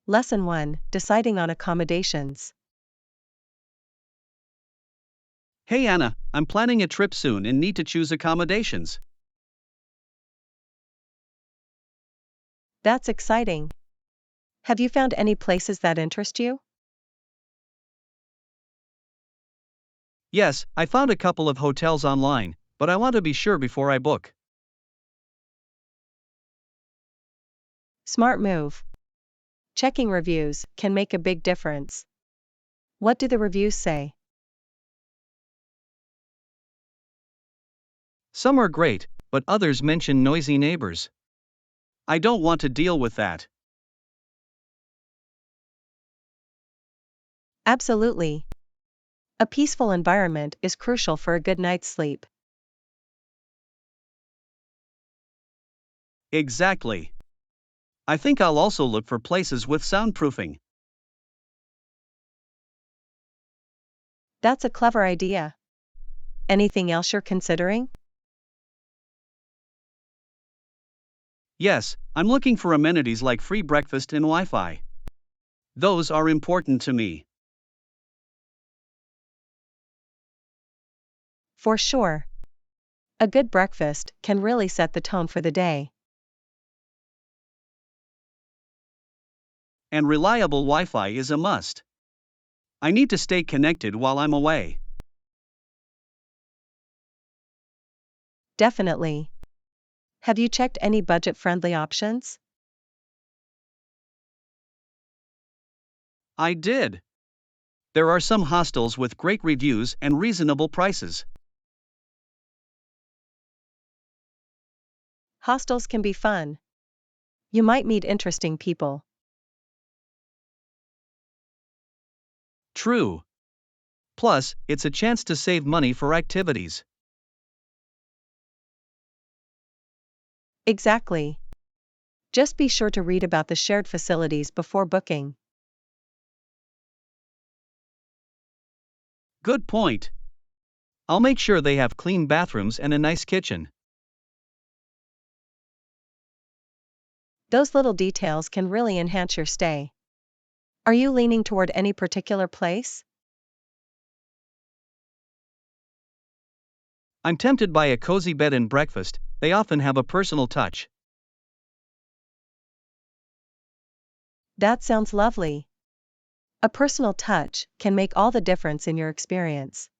Lesson 1, Deciding on Accommodations. Hey Anna, I'm planning a trip soon and need to choose accommodations. That's exciting. Have you found any places that interest you? Yes, I found a couple of hotels online, but I want to be sure before I book. Smart move. Checking reviews can make a big difference. What do the reviews say? Some are great, but others mention noisy neighbors. I don't want to deal with that. Absolutely. A peaceful environment is crucial for a good night's sleep. Exactly. I think I'll also look for places with soundproofing. That's a clever idea. Anything else you're considering? Yes, I'm looking for amenities like free breakfast and Wi Fi. Those are important to me. For sure. A good breakfast can really set the tone for the day. And reliable Wi Fi is a must. I need to stay connected while I'm away. Definitely. Have you checked any budget-friendly options? I did. There are some hostels with great reviews and reasonable prices. Hostels can be fun. You might meet interesting people. True. Plus, it's a chance to save money for activities. Exactly. Just be sure to read about the shared facilities before booking. Good point. I'll make sure they have clean bathrooms and a nice kitchen. Those little details can really enhance your stay. Are you leaning toward any particular place? I'm tempted by a cozy bed and breakfast, they often have a personal touch. That sounds lovely. A personal touch can make all the difference in your experience.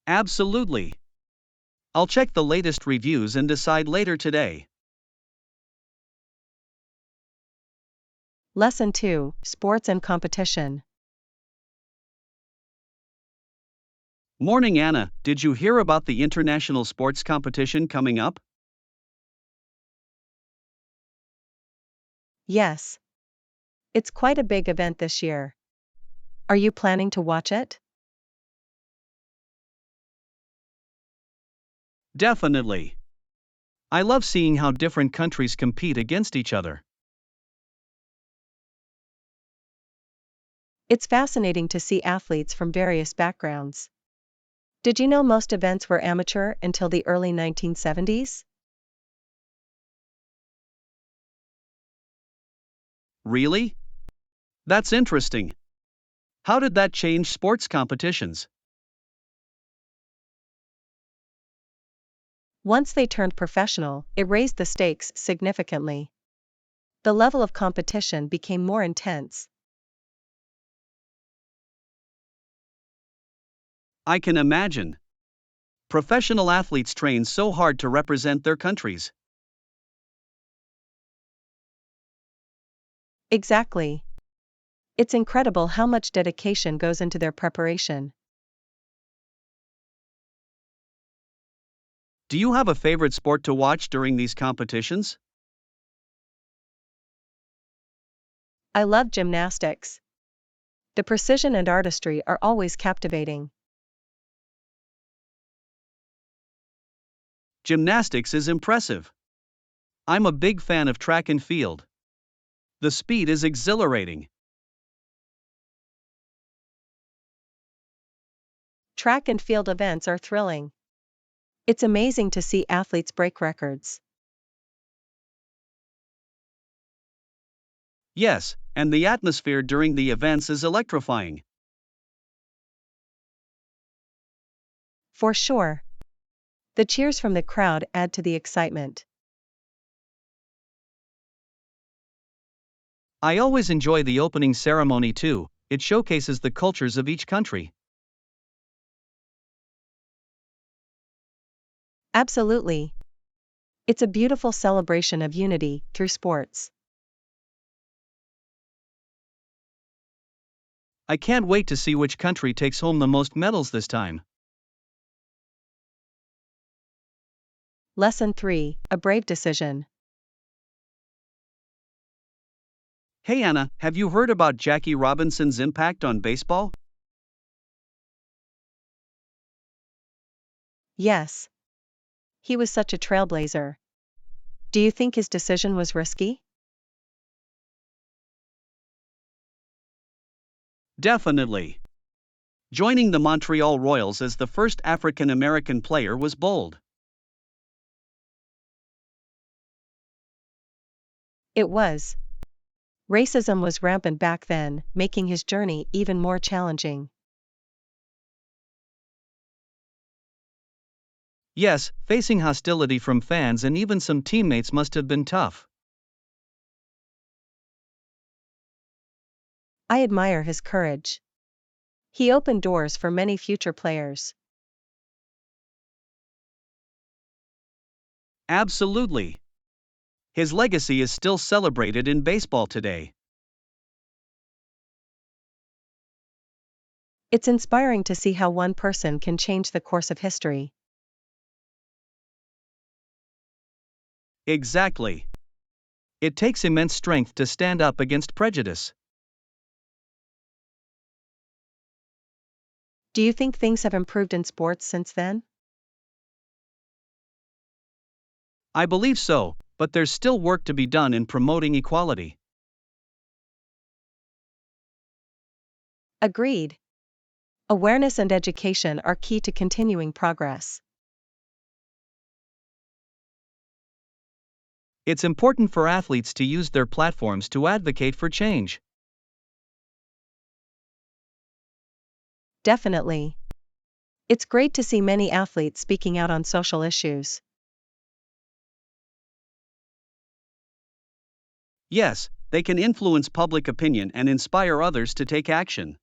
Absolutely. I'll check the latest reviews and decide later today. Lesson 2, Sports and Competition. Morning Anna, did you hear about the international sports competition coming up? Yes. It's quite a big event this year. Are you planning to watch it? Definitely. I love seeing how different countries compete against each other. It's fascinating to see athletes from various backgrounds. Did you know most events were amateur until the early 1970s? Really? That's interesting. How did that change sports competitions? Once they turned professional, it raised the stakes significantly. The level of competition became more intense. I can imagine. Professional athletes train so hard to represent their countries. Exactly. It's incredible how much dedication goes into their preparation. Do you have a favorite sport to watch during these competitions? I love gymnastics. The precision and artistry are always captivating. Gymnastics is impressive. I'm a big fan of track and field. The speed is exhilarating. Track and field events are thrilling. It's amazing to see athletes break records. Yes, and the atmosphere during the events is electrifying. For sure. The cheers from the crowd add to the excitement. I always enjoy the opening ceremony too, it showcases the cultures of each country. Absolutely. It's a beautiful celebration of unity through sports. I can't wait to see which country takes home the most medals this time. Lesson 3: A brave decision. Hey Anna, have you heard about Jackie Robinson's impact on baseball? Yes. He was such a trailblazer. Do you think his decision was risky? Definitely. Joining the Montreal Royals as the first African American player was bold. It was. Racism was rampant back then, making his journey even more challenging. Yes, facing hostility from fans and even some teammates must have been tough. I admire his courage. He opened doors for many future players. Absolutely. His legacy is still celebrated in baseball today. It's inspiring to see how one person can change the course of history. Exactly. It takes immense strength to stand up against prejudice. Do you think things have improved in sports since then? I believe so, but there's still work to be done in promoting equality. Agreed. Awareness and education are key to continuing progress. It's important for athletes to use their platforms to advocate for change. Definitely. It's great to see many athletes speaking out on social issues. Yes, they can influence public opinion and inspire others to take action.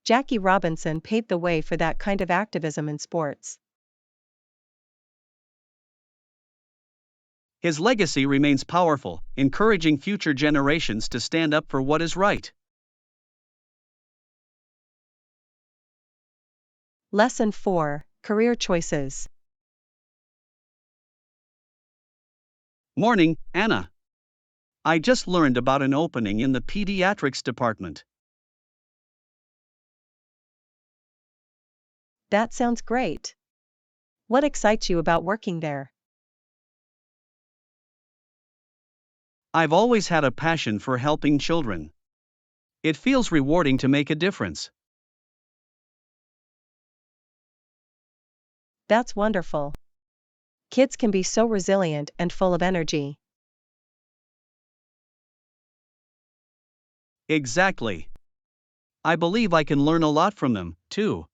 Jackie Robinson paved the way for that kind of activism in sports. His legacy remains powerful, encouraging future generations to stand up for what is right. Lesson 4: Career choices. Morning, Anna. I just learned about an opening in the pediatrics department. That sounds great. What excites you about working there? I've always had a passion for helping children. It feels rewarding to make a difference. That's wonderful. Kids can be so resilient and full of energy. Exactly. I believe I can learn a lot from them, too.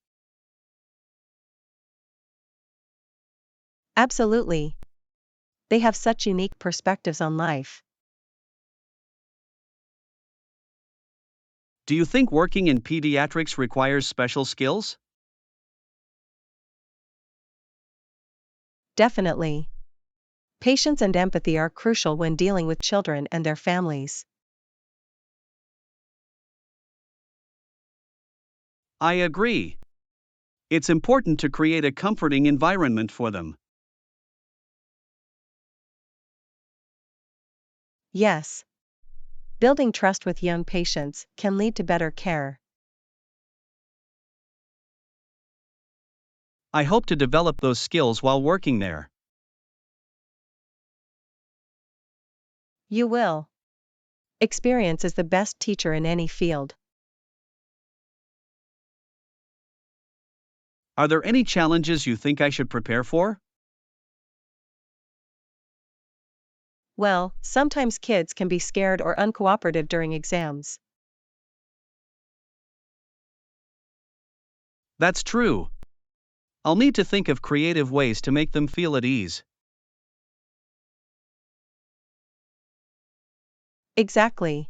Absolutely. They have such unique perspectives on life. Do you think working in pediatrics requires special skills? Definitely. Patience and empathy are crucial when dealing with children and their families. I agree. It's important to create a comforting environment for them. Yes. Building trust with young patients can lead to better care. I hope to develop those skills while working there. You will. Experience is the best teacher in any field. Are there any challenges you think I should prepare for? Well, sometimes kids can be scared or uncooperative during exams. That's true. I'll need to think of creative ways to make them feel at ease. Exactly.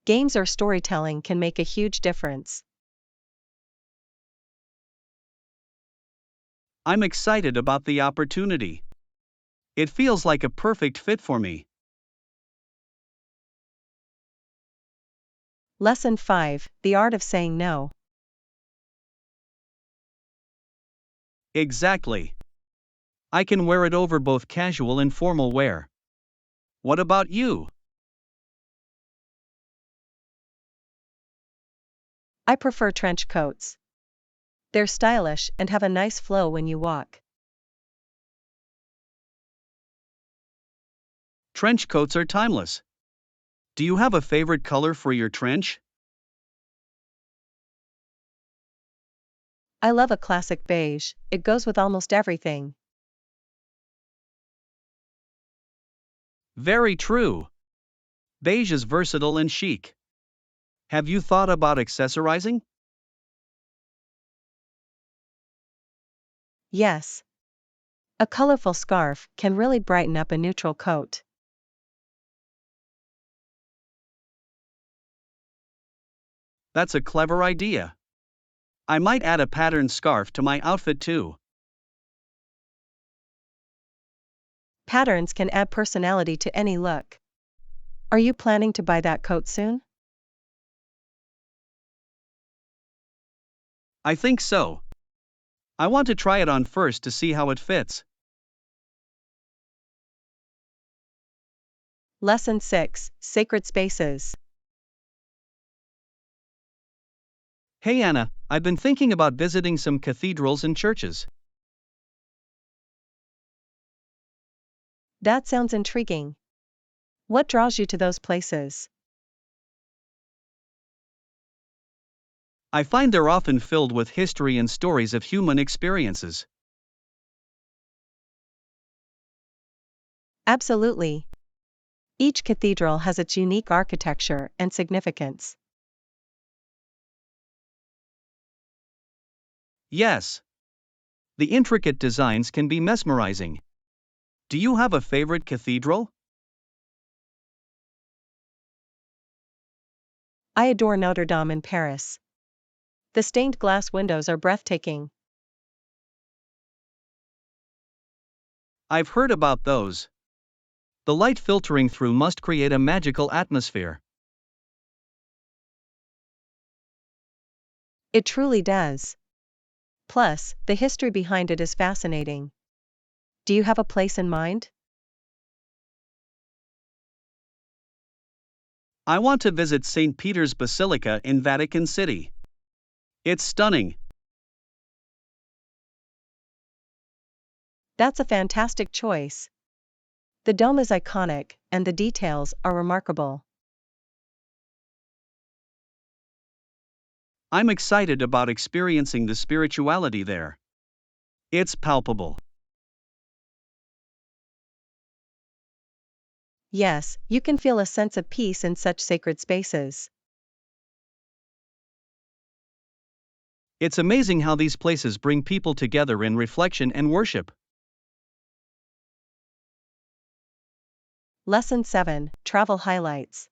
Games or storytelling can make a huge difference. I'm excited about the opportunity. It feels like a perfect fit for me. Lesson 5: The Art of Saying No. Exactly. I can wear it over both casual and formal wear. What about you? I prefer trench coats. They're stylish and have a nice flow when you walk. Trench coats are timeless. Do you have a favorite color for your trench? I love a classic beige, it goes with almost everything. Very true. Beige is versatile and chic. Have you thought about accessorizing? Yes. A colorful scarf can really brighten up a neutral coat. That's a clever idea. I might add a patterned scarf to my outfit too. Patterns can add personality to any look. Are you planning to buy that coat soon? I think so. I want to try it on first to see how it fits. Lesson 6: Sacred Spaces. Hey Anna, I've been thinking about visiting some cathedrals and churches. That sounds intriguing. What draws you to those places? I find they're often filled with history and stories of human experiences. Absolutely. Each cathedral has its unique architecture and significance. Yes, the intricate designs can be mesmerizing. Do you have a favorite cathedral? I adore Notre Dame in Paris. The stained glass windows are breathtaking. I've heard about those. The light filtering through must create a magical atmosphere. It truly does. Plus, the history behind it is fascinating. Do you have a place in mind? I want to visit St. Peter's Basilica in Vatican City. It's stunning. That's a fantastic choice. The dome is iconic, and the details are remarkable. I'm excited about experiencing the spirituality there. It's palpable. Yes, you can feel a sense of peace in such sacred spaces. It's amazing how these places bring people together in reflection and worship. Lesson 7: Travel Highlights.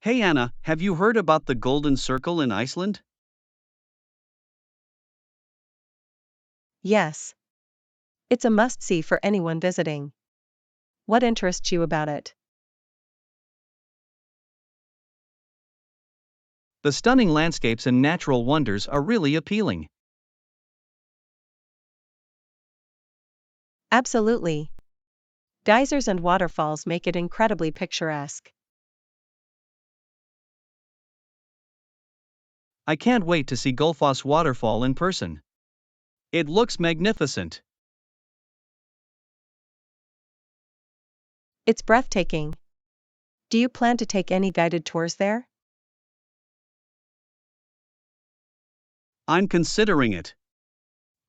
Hey Anna, have you heard about the Golden Circle in Iceland? Yes. It's a must-see for anyone visiting. What interests you about it? The stunning landscapes and natural wonders are really appealing. Absolutely. Geysers and waterfalls make it incredibly picturesque. I can't wait to see Gullfoss Waterfall in person. It looks magnificent. It's breathtaking. Do you plan to take any guided tours there? I'm considering it.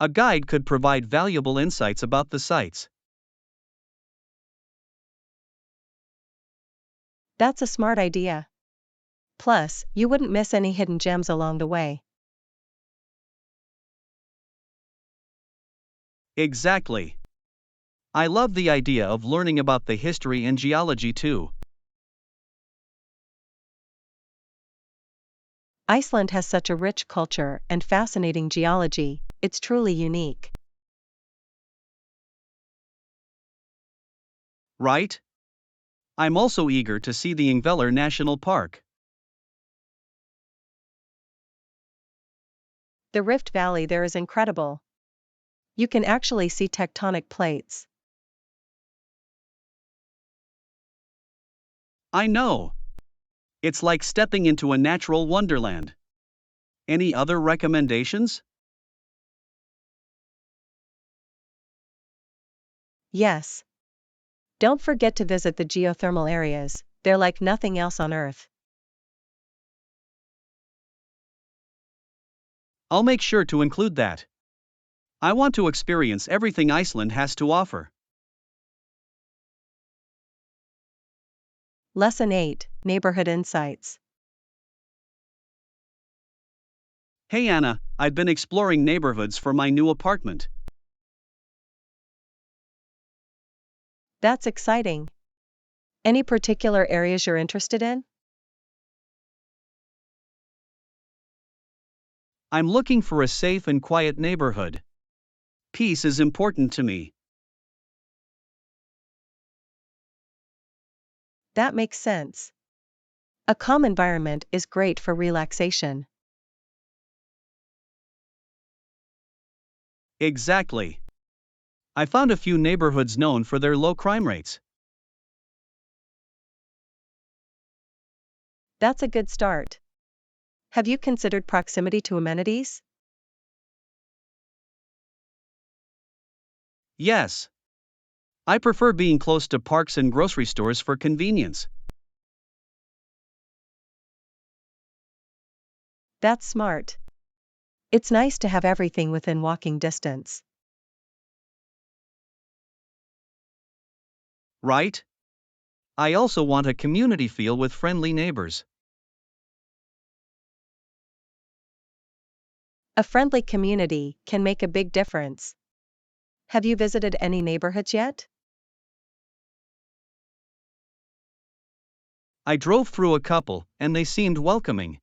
A guide could provide valuable insights about the sites. That's a smart idea. Plus, you wouldn't miss any hidden gems along the way. Exactly. I love the idea of learning about the history and geology too. Iceland has such a rich culture and fascinating geology, it's truly unique. Right? I'm also eager to see the Ingvellir National Park. The Rift Valley there is incredible. You can actually see tectonic plates. I know. It's like stepping into a natural wonderland. Any other recommendations? Yes. Don't forget to visit the geothermal areas, they're like nothing else on Earth. I'll make sure to include that. I want to experience everything Iceland has to offer. Lesson 8, Neighborhood Insights. Hey Anna, I've been exploring neighborhoods for my new apartment. That's exciting. Any particular areas you're interested in? I'm looking for a safe and quiet neighborhood. Peace is important to me. That makes sense. A calm environment is great for relaxation. Exactly. I found a few neighborhoods known for their low crime rates. That's a good start. Have you considered proximity to amenities? Yes. I prefer being close to parks and grocery stores for convenience. That's smart. It's nice to have everything within walking distance. Right? I also want a community feel with friendly neighbors. A friendly community can make a big difference. Have you visited any neighborhoods yet? I drove through a couple, and they seemed welcoming.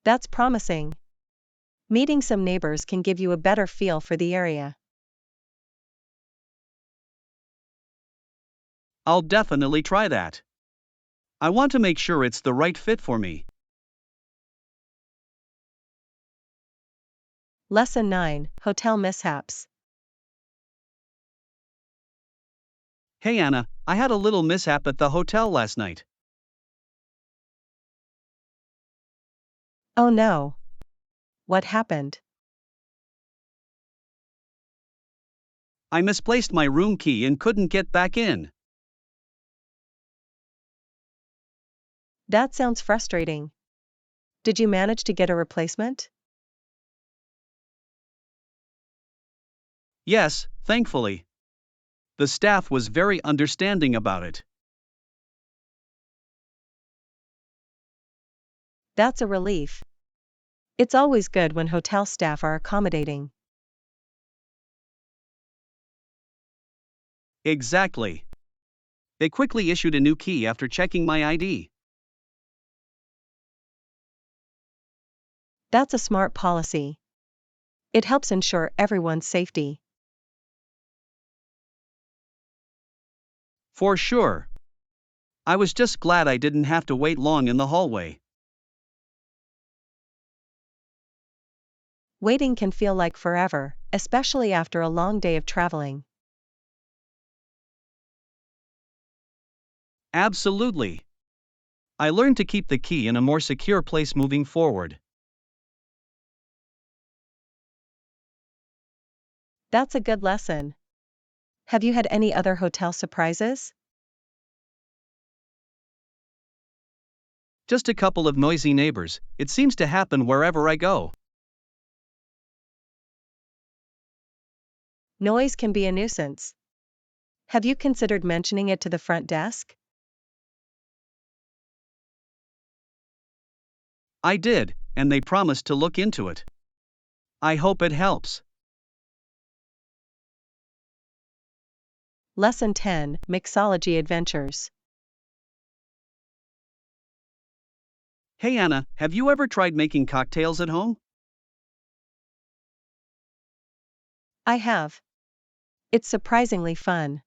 That's promising. Meeting some neighbors can give you a better feel for the area. I'll definitely try that. I want to make sure it's the right fit for me. Lesson 9, Hotel Mishaps. Hey Anna, I had a little mishap at the hotel last night. Oh no. What happened? I misplaced my room key and couldn't get back in. That sounds frustrating. Did you manage to get a replacement? Yes, thankfully. The staff was very understanding about it. That's a relief. It's always good when hotel staff are accommodating. Exactly. They quickly issued a new key after checking my ID. That's a smart policy. It helps ensure everyone's safety. For sure. I was just glad I didn't have to wait long in the hallway. Waiting can feel like forever, especially after a long day of traveling. Absolutely. I learned to keep the key in a more secure place moving forward. That's a good lesson. Have you had any other hotel surprises? Just a couple of noisy neighbors. It seems to happen wherever I go. Noise can be a nuisance. Have you considered mentioning it to the front desk? I did, and they promised to look into it. I hope it helps. Lesson 10, Mixology Adventures. Hey Anna, have you ever tried making cocktails at home? I have. It's surprisingly fun.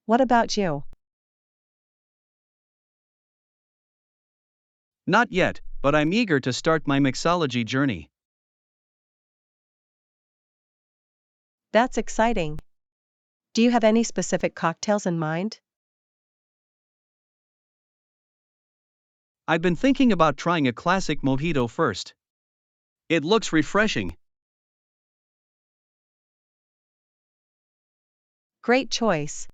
What about you? Not yet, but I'm eager to start my mixology journey. That's exciting. Do you have any specific cocktails in mind? I've been thinking about trying a classic mojito first. It looks refreshing. Great choice.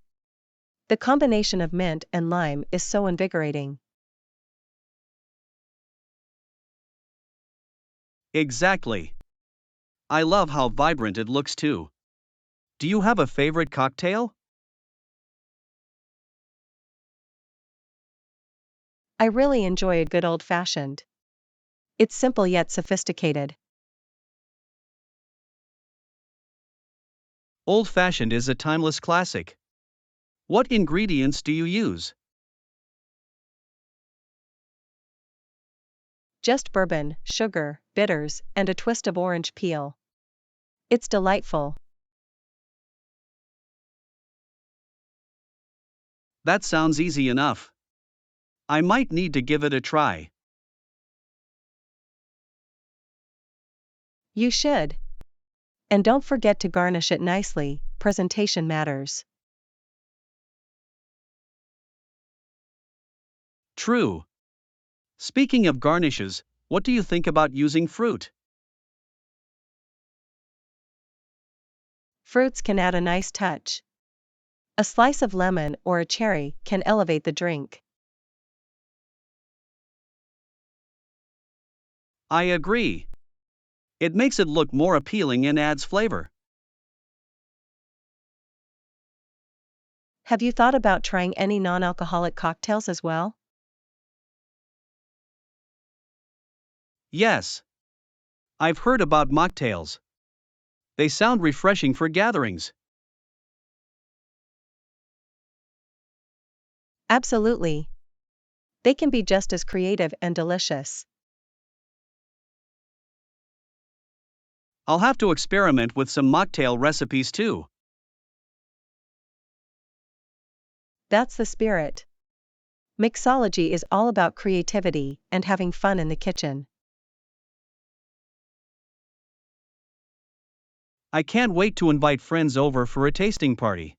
The combination of mint and lime is so invigorating. Exactly. I love how vibrant it looks too. Do you have a favorite cocktail? I really enjoy a good old-fashioned. It's simple yet sophisticated. Old-fashioned is a timeless classic. What ingredients do you use? Just bourbon, sugar, bitters, and a twist of orange peel. It's delightful. That sounds easy enough. I might need to give it a try. You should. And don't forget to garnish it nicely, presentation matters. True. Speaking of garnishes, what do you think about using fruit? Fruits can add a nice touch. A slice of lemon or a cherry can elevate the drink. I agree. It makes it look more appealing and adds flavor. Have you thought about trying any non-alcoholic cocktails as well? Yes. I've heard about mocktails. They sound refreshing for gatherings. Absolutely. They can be just as creative and delicious. I'll have to experiment with some mocktail recipes too. That's the spirit. Mixology is all about creativity and having fun in the kitchen. I can't wait to invite friends over for a tasting party.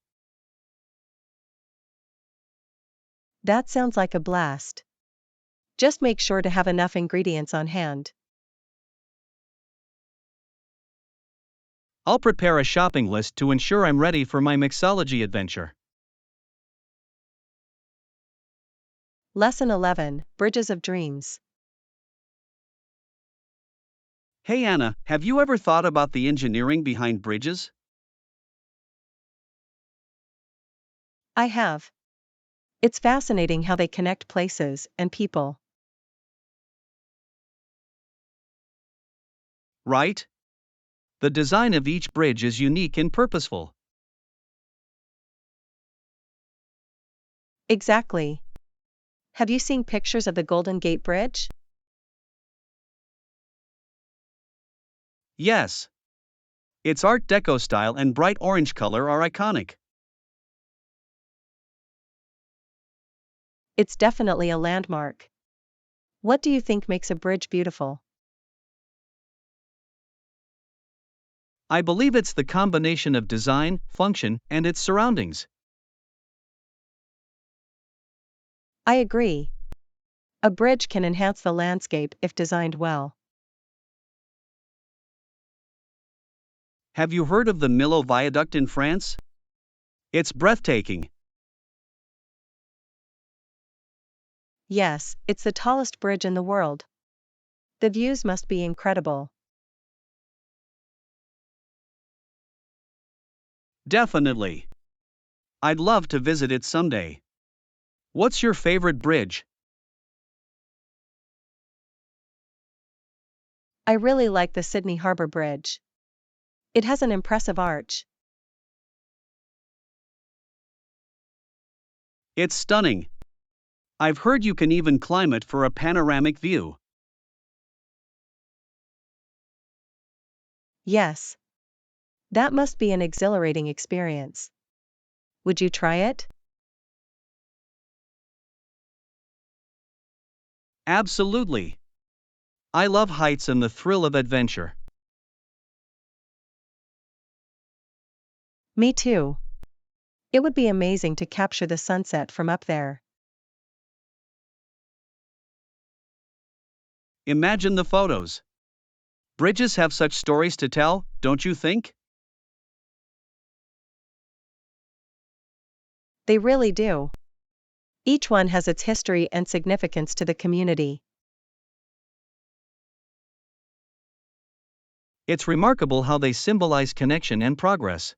That sounds like a blast. Just make sure to have enough ingredients on hand. I'll prepare a shopping list to ensure I'm ready for my mixology adventure. Lesson 11, Bridges of Dreams. Hey Anna, have you ever thought about the engineering behind bridges? I have. It's fascinating how they connect places and people. Right? The design of each bridge is unique and purposeful. Exactly. Have you seen pictures of the Golden Gate Bridge? Yes. Its Art Deco style and bright orange color are iconic. It's definitely a landmark. What do you think makes a bridge beautiful? I believe it's the combination of design, function, and its surroundings. I agree. A bridge can enhance the landscape if designed well. Have you heard of the Millau Viaduct in France? It's breathtaking. Yes, it's the tallest bridge in the world. The views must be incredible. Definitely. I'd love to visit it someday. What's your favorite bridge? I really like the Sydney Harbour Bridge. It has an impressive arch. It's stunning. I've heard you can even climb it for a panoramic view. Yes. That must be an exhilarating experience. Would you try it? Absolutely. I love heights and the thrill of adventure. Me too. It would be amazing to capture the sunset from up there. Imagine the photos. Bridges have such stories to tell, don't you think? They really do. Each one has its history and significance to the community. It's remarkable how they symbolize connection and progress.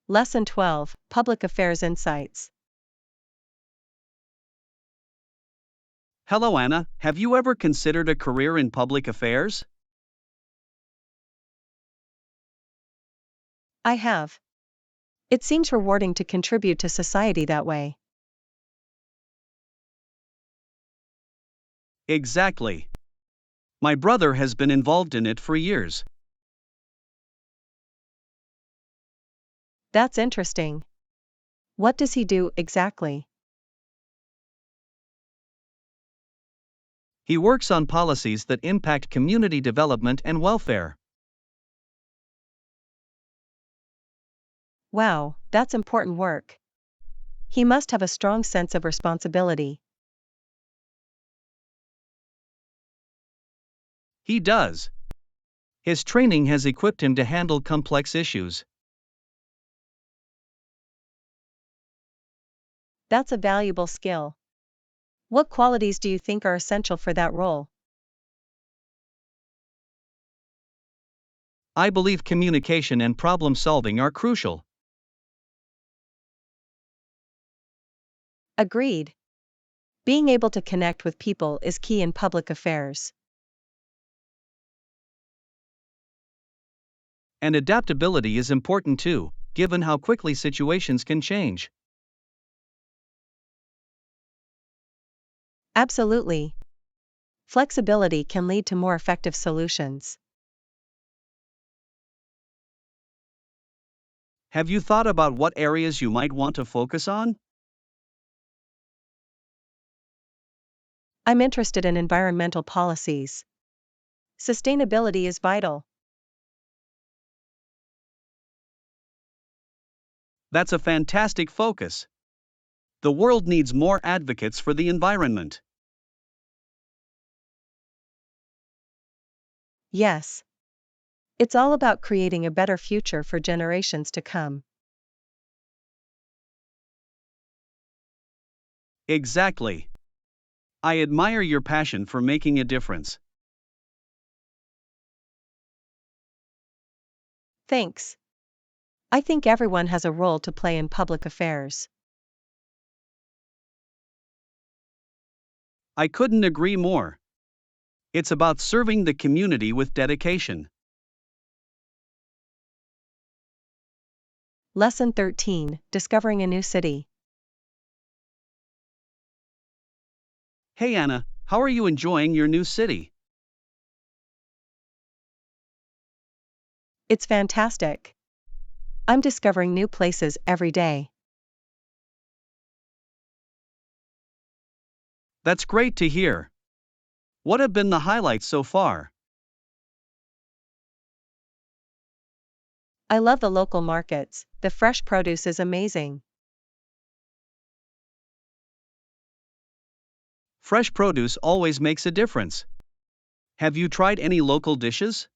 Lesson 12, Public Affairs Insights. Hello, Anna. Have you ever considered a career in public affairs? I have. It seems rewarding to contribute to society that way. Exactly. My brother has been involved in it for years. That's interesting. What does he do exactly? He works on policies that impact community development and welfare. Wow, that's important work. He must have a strong sense of responsibility. He does. His training has equipped him to handle complex issues. That's a valuable skill. What qualities do you think are essential for that role? I believe communication and problem solving are crucial. Agreed. Being able to connect with people is key in public affairs. And adaptability is important too, given how quickly situations can change. Absolutely. Flexibility can lead to more effective solutions. Have you thought about what areas you might want to focus on? I'm interested in environmental policies. Sustainability is vital. That's a fantastic focus. The world needs more advocates for the environment. Yes. It's all about creating a better future for generations to come. Exactly. I admire your passion for making a difference. Thanks. I think everyone has a role to play in public affairs. I couldn't agree more. It's about serving the community with dedication. Lesson 13, Discovering a New City. Hey Anna, how are you enjoying your new city? It's fantastic. I'm discovering new places every day. That's great to hear. What have been the highlights so far? I love the local markets, the fresh produce is amazing. Fresh produce always makes a difference. Have you tried any local dishes?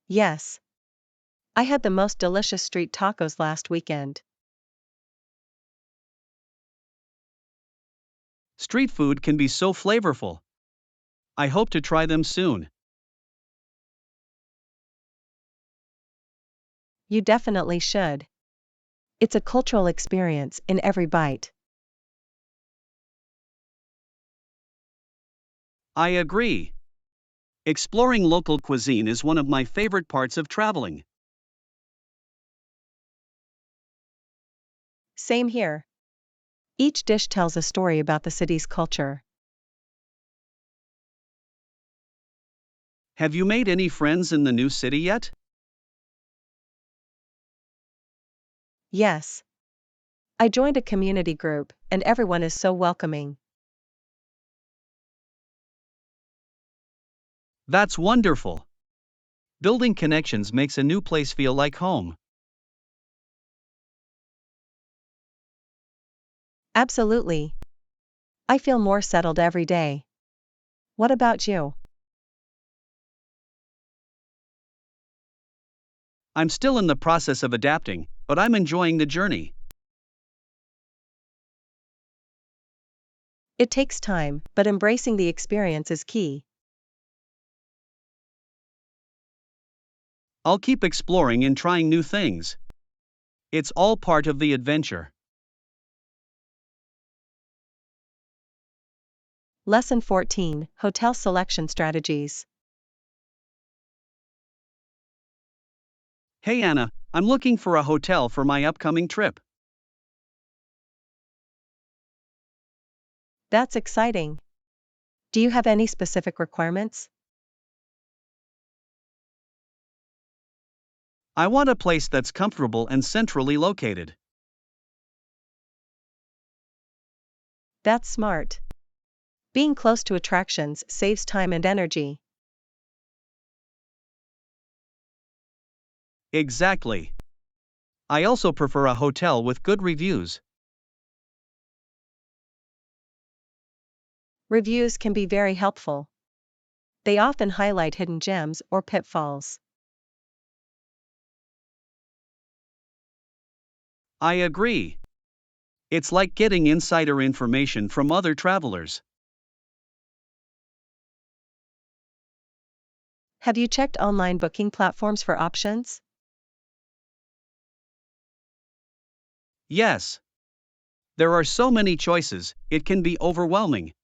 Yes. I had the most delicious street tacos last weekend. Street food can be so flavorful. I hope to try them soon. You definitely should. It's a cultural experience in every bite. I agree. Exploring local cuisine is one of my favorite parts of traveling. Same here. Each dish tells a story about the city's culture. Have you made any friends in the new city yet? Yes. I joined a community group, and everyone is so welcoming. That's wonderful. Building connections makes a new place feel like home. Absolutely. I feel more settled every day. What about you? I'm still in the process of adapting, but I'm enjoying the journey. It takes time, but embracing the experience is key. I'll keep exploring and trying new things. It's all part of the adventure. Lesson 14: Hotel Selection Strategies. Hey Anna, I'm looking for a hotel for my upcoming trip. That's exciting. Do you have any specific requirements? I want a place that's comfortable and centrally located. That's smart. Being close to attractions saves time and energy. Exactly. I also prefer a hotel with good reviews. Reviews can be very helpful. They often highlight hidden gems or pitfalls. I agree. It's like getting insider information from other travelers. Have you checked online booking platforms for options? Yes. There are so many choices, it can be overwhelming.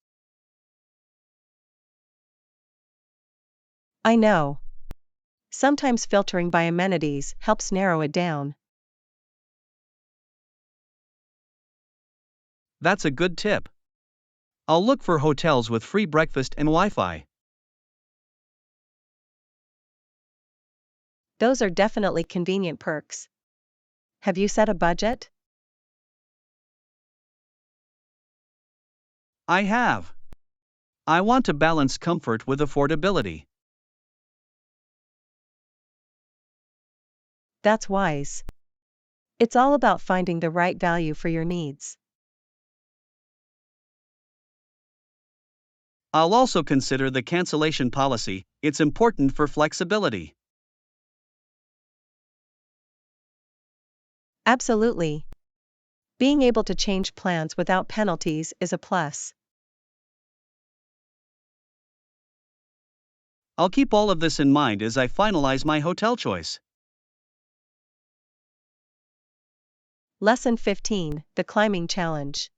I know. Sometimes filtering by amenities helps narrow it down. That's a good tip. I'll look for hotels with free breakfast and Wi-Fi. Those are definitely convenient perks. Have you set a budget? I have. I want to balance comfort with affordability. That's wise. It's all about finding the right value for your needs. I'll also consider the cancellation policy, it's important for flexibility. Absolutely. Being able to change plans without penalties is a plus. I'll keep all of this in mind as I finalize my hotel choice. Lesson 15: The Climbing Challenge.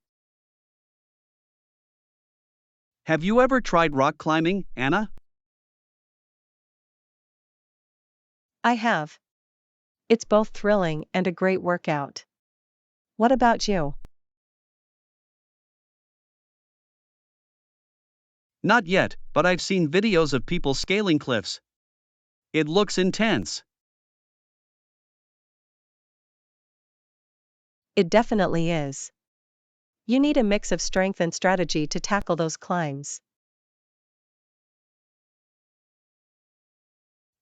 Have you ever tried rock climbing, Anna? I have. It's both thrilling and a great workout. What about you? Not yet, but I've seen videos of people scaling cliffs. It looks intense. It definitely is. You need a mix of strength and strategy to tackle those climbs.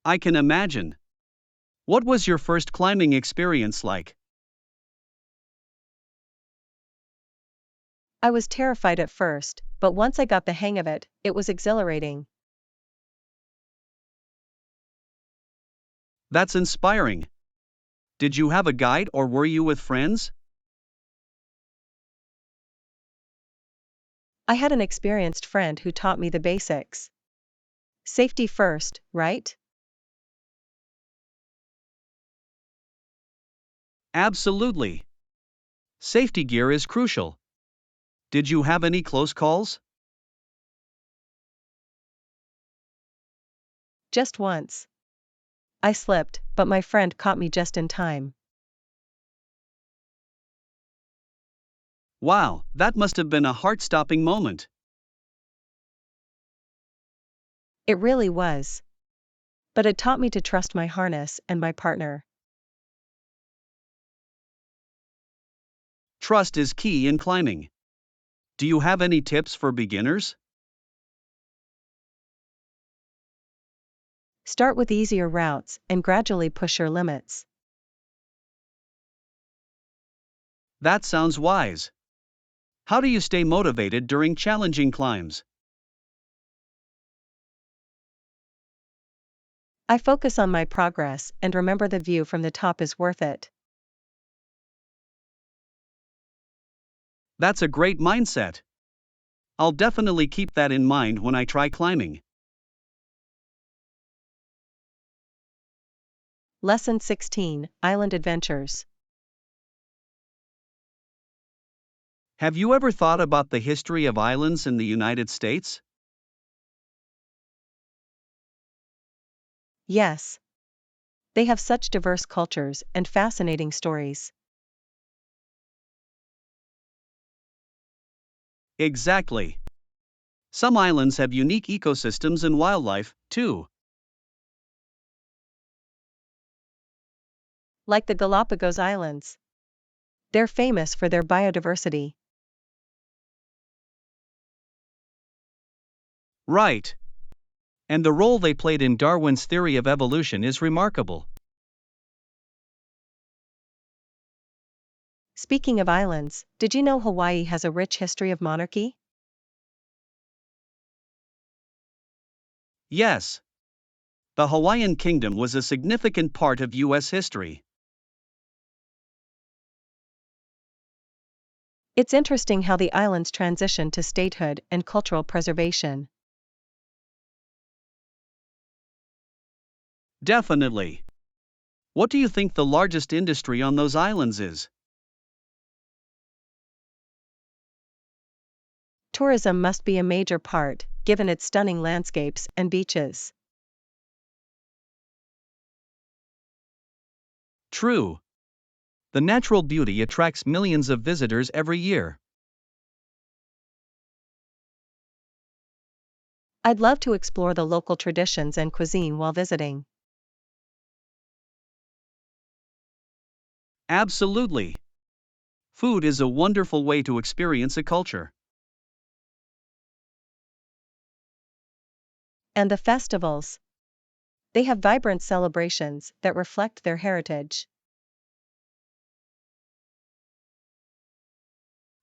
I can imagine. What was your first climbing experience like? I was terrified at first, but once I got the hang of it, it was exhilarating. That's inspiring. Did you have a guide or were you with friends? I had an experienced friend who taught me the basics. Safety first, right? Absolutely. Safety gear is crucial. Did you have any close calls? Just once. I slipped, but my friend caught me just in time. Wow, that must have been a heart-stopping moment. It really was. But it taught me to trust my harness and my partner. Trust is key in climbing. Do you have any tips for beginners? Start with easier routes and gradually push your limits. That sounds wise. How do you stay motivated during challenging climbs? I focus on my progress and remember the view from the top is worth it. That's a great mindset. I'll definitely keep that in mind when I try climbing. Lesson 16, Island Adventures. Have you ever thought about the history of islands in the United States? Yes. They have such diverse cultures and fascinating stories. Exactly. Some islands have unique ecosystems and wildlife, too. Like the Galapagos Islands. They're famous for their biodiversity. Right. And the role they played in Darwin's theory of evolution is remarkable. Speaking of islands, did you know Hawaii has a rich history of monarchy? Yes. The Hawaiian Kingdom was a significant part of U.S. history. It's interesting how the islands transition to statehood and cultural preservation. Definitely. What do you think the largest industry on those islands is? Tourism must be a major part, given its stunning landscapes and beaches. True. The natural beauty attracts millions of visitors every year. I'd love to explore the local traditions and cuisine while visiting. Absolutely. Food is a wonderful way to experience a culture. And the festivals. They have vibrant celebrations that reflect their heritage.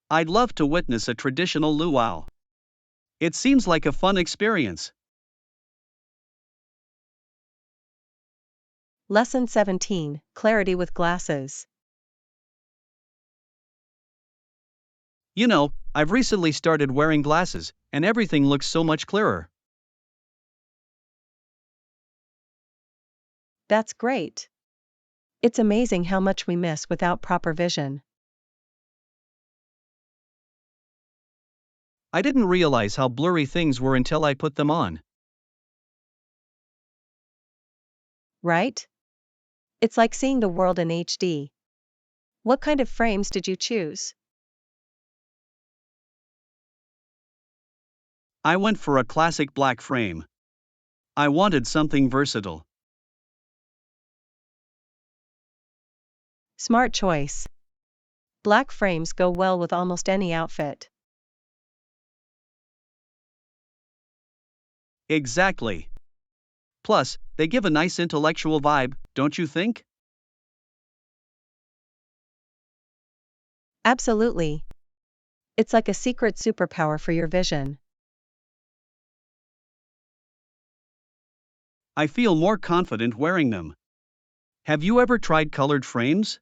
I'd love to witness a traditional luau. It seems like a fun experience. Lesson 17, Clarity with Glasses. You know, I've recently started wearing glasses, and everything looks so much clearer. That's great. It's amazing how much we miss without proper vision. I didn't realize how blurry things were until I put them on. Right? It's like seeing the world in HD. What kind of frames did you choose? I went for a classic black frame. I wanted something versatile. Smart choice. Black frames go well with almost any outfit. Exactly. Plus, they give a nice intellectual vibe, don't you think? Absolutely. It's like a secret superpower for your vision. I feel more confident wearing them. Have you ever tried colored frames?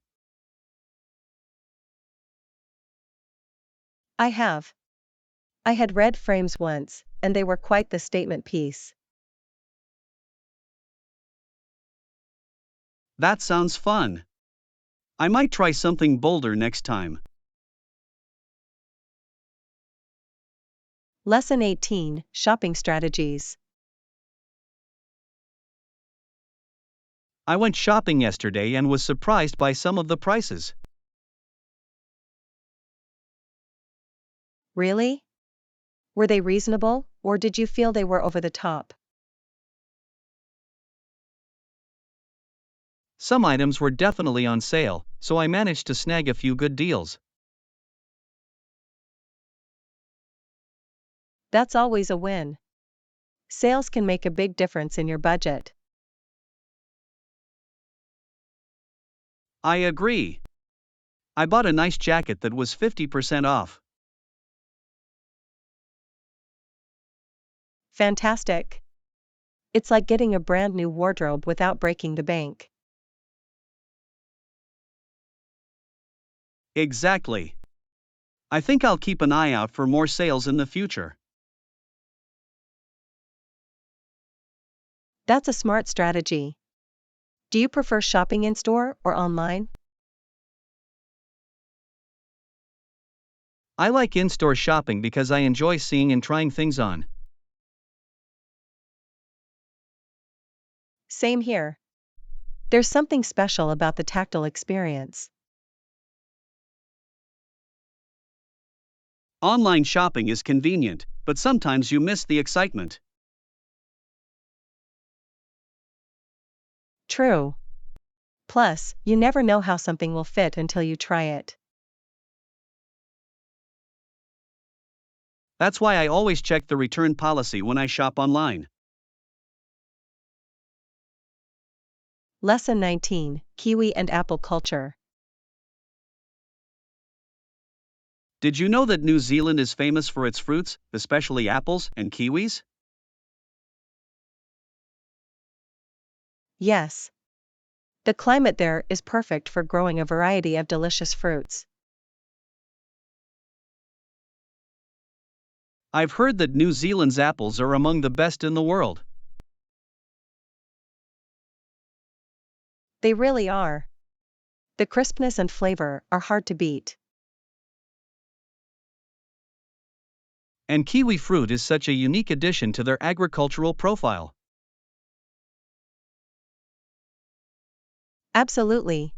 I have. I had red frames once, and they were quite the statement piece. That sounds fun. I might try something bolder next time. Lesson 18, Shopping Strategies. I went shopping yesterday and was surprised by some of the prices. Really? Were they reasonable, or did you feel they were over the top? Some items were definitely on sale, so I managed to snag a few good deals. That's always a win. Sales can make a big difference in your budget. I agree. I bought a nice jacket that was 50% off. Fantastic. It's like getting a brand new wardrobe without breaking the bank. Exactly. I think I'll keep an eye out for more sales in the future. That's a smart strategy. Do you prefer shopping in store or online? I like in-store shopping because I enjoy seeing and trying things on. Same here. There's something special about the tactile experience. Online shopping is convenient, but sometimes you miss the excitement. True. Plus, you never know how something will fit until you try it. That's why I always check the return policy when I shop online. Lesson 19, Kiwi and Apple Culture. Did you know that New Zealand is famous for its fruits, especially apples and kiwis? Yes. The climate there is perfect for growing a variety of delicious fruits. I've heard that New Zealand's apples are among the best in the world. They really are. The crispness and flavor are hard to beat. And kiwi fruit is such a unique addition to their agricultural profile. Absolutely.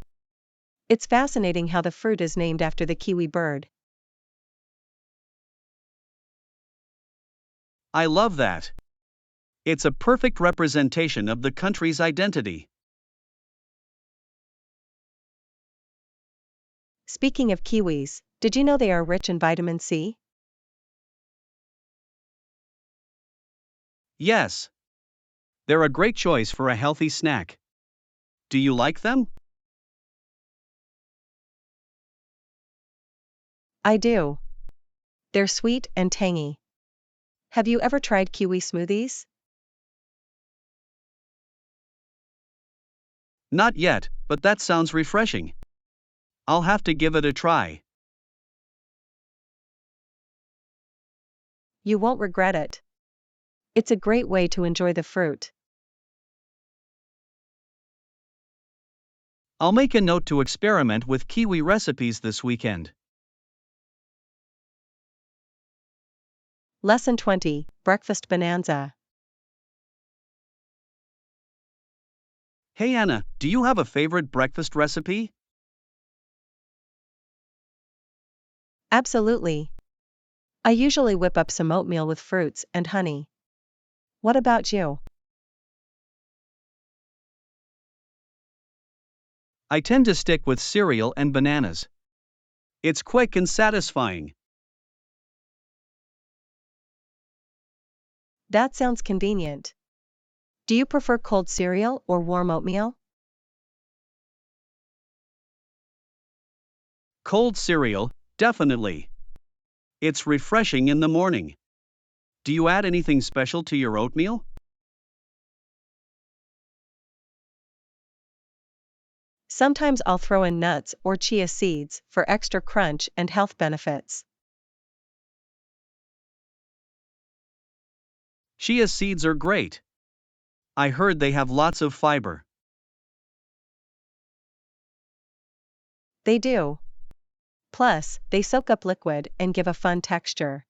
It's fascinating how the fruit is named after the kiwi bird. I love that. It's a perfect representation of the country's identity. Speaking of kiwis, did you know they are rich in vitamin C? Yes. They're a great choice for a healthy snack. Do you like them? I do. They're sweet and tangy. Have you ever tried kiwi smoothies? Not yet, but that sounds refreshing. I'll have to give it a try. You won't regret it. It's a great way to enjoy the fruit. I'll make a note to experiment with kiwi recipes this weekend. Lesson 20, Breakfast Bonanza. Hey Anna, do you have a favorite breakfast recipe? Absolutely. I usually whip up some oatmeal with fruits and honey. What about you? I tend to stick with cereal and bananas. It's quick and satisfying. That sounds convenient. Do you prefer cold cereal or warm oatmeal? Cold cereal, definitely. It's refreshing in the morning. Do you add anything special to your oatmeal? Sometimes I'll throw in nuts or chia seeds for extra crunch and health benefits. Chia seeds are great. I heard they have lots of fiber. They do. Plus, they soak up liquid and give a fun texture.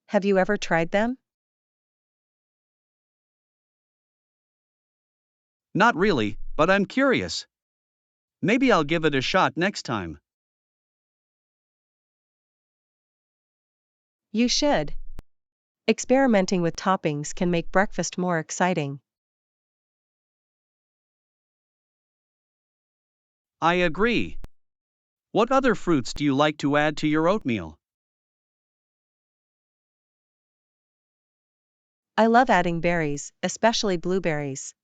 Have you ever tried them? Not really, but I'm curious. Maybe I'll give it a shot next time. You should. Experimenting with toppings can make breakfast more exciting. I agree. What other fruits do you like to add to your oatmeal? I love adding berries, especially blueberries.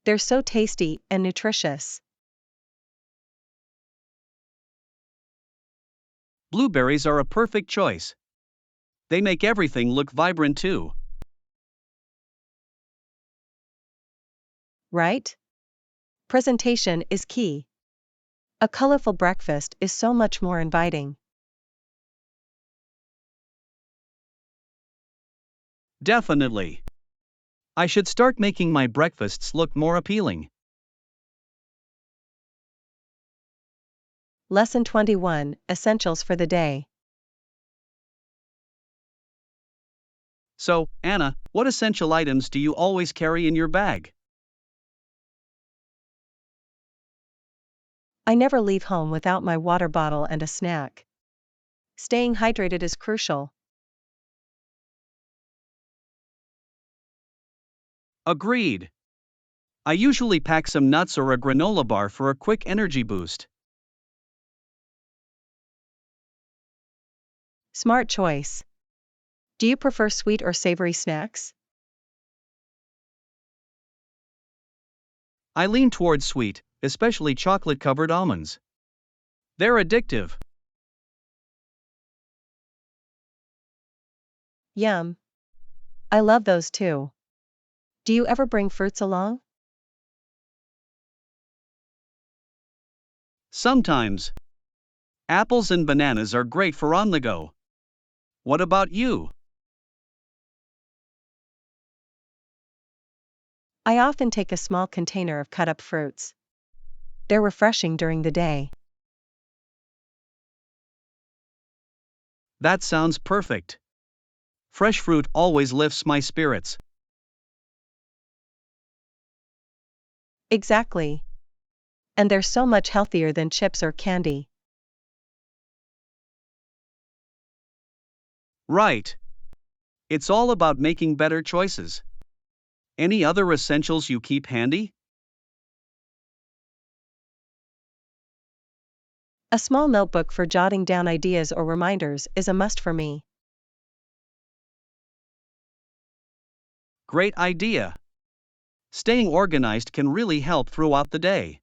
They're so tasty and nutritious. Blueberries are a perfect choice. They make everything look vibrant too. Right? Presentation is key. A colorful breakfast is so much more inviting. Definitely. I should start making my breakfasts look more appealing. Lesson 21: Essentials for the day. So, Anna, what essential items do you always carry in your bag? I never leave home without my water bottle and a snack. Staying hydrated is crucial. Agreed. I usually pack some nuts or a granola bar for a quick energy boost. Smart choice. Do you prefer sweet or savory snacks? I lean towards sweet, especially chocolate-covered almonds. They're addictive. Yum. I love those too. Do you ever bring fruits along? Sometimes. Apples and bananas are great for on the go. What about you? I often take a small container of cut up fruits. They're refreshing during the day. That sounds perfect. Fresh fruit always lifts my spirits. Exactly. And they're so much healthier than chips or candy. Right. It's all about making better choices. Any other essentials you keep handy? A small notebook for jotting down ideas or reminders is a must for me. Great idea. Staying organized can really help throughout the day.